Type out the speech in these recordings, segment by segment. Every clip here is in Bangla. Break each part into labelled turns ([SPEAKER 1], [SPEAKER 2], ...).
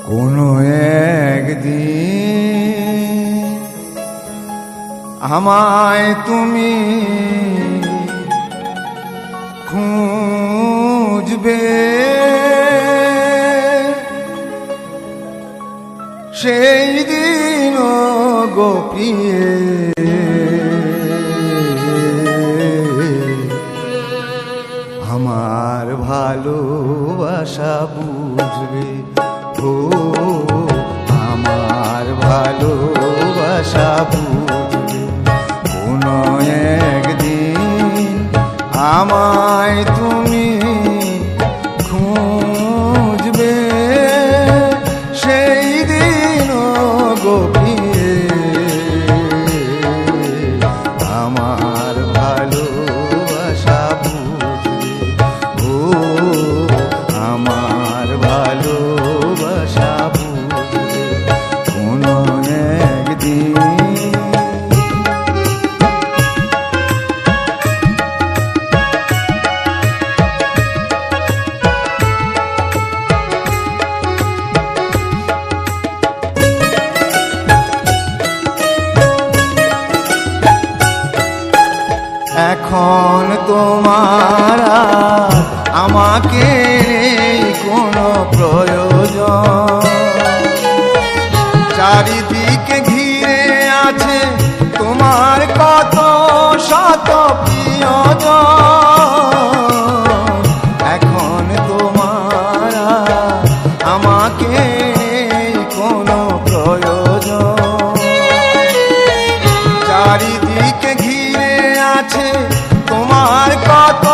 [SPEAKER 1] কোনো একদিন আমায় তুমি খুঁজবে, সেই দিন গোপিয়ে আমার ভালোবাসা বুঝবে। ও আমার ভালোবাসা বুঝবে। কোনো একদিন আমায় তুমি খুঁজবে, সেই দিন গোপিয়ে আমার ভালোবাসা বুঝবে। ও আমার ভালোবাসা বুঝবে কোনো একদিন। এখন তোমার আমাকে নেই কোনো প্রয়োজন, চারিদিকে ঘিরে আছে তোমার কত শত প্রিয়জন। এখন তোমার আমাকে নেই কোনো প্রয়োজন, চারিদিকে ঘিরে আছে তোমার কত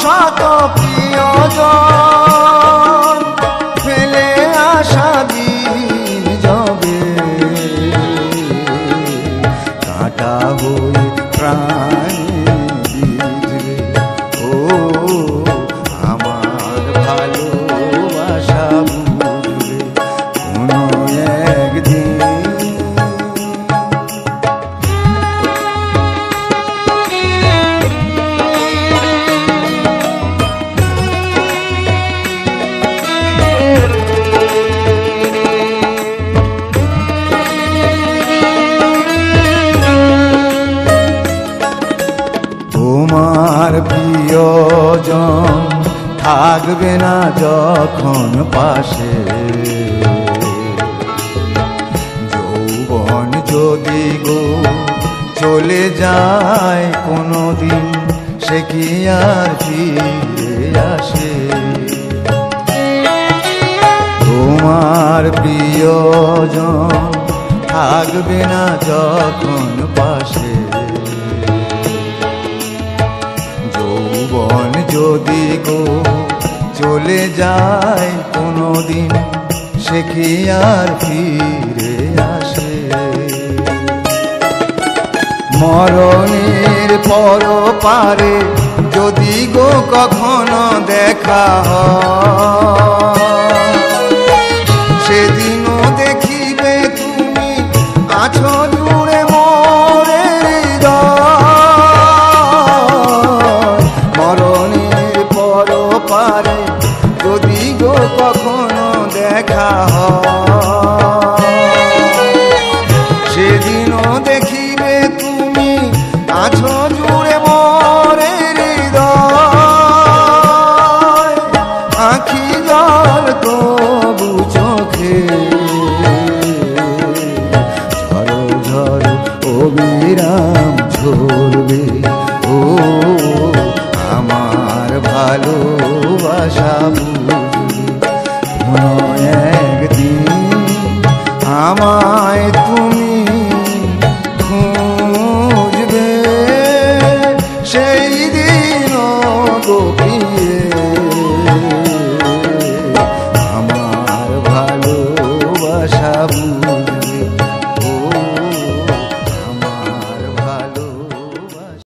[SPEAKER 1] শত প্রিয়জন। ফেলে আসা দিন যাবে, কাঁটা হয়ে প্রাণ ভিজবে। ও আমার ভালোবাসা বুঝবে কোনো একদিন। তোমার প্রিয়জন থাকবে না যখন পাশে, যৌবন যদি গো চলে যায় কোনো দিন, সে কি আর ফিরে আসে? তোমার প্রিয়জন থাকবে না যখন পাশে, যৌবন যদি গো চলে যায় কোনো দিন, সে কি আর ফিরে আসে? মরণের পর পারে যদি গো কখনো দেখা হয়, সেদিনও দেখিবে তুমি আছো জুড়ে মোরে হৃদয়। মরণের পর পারে যদি গো কখনো দেখা হয়, সেদিনও দেখিবে তুমি আছো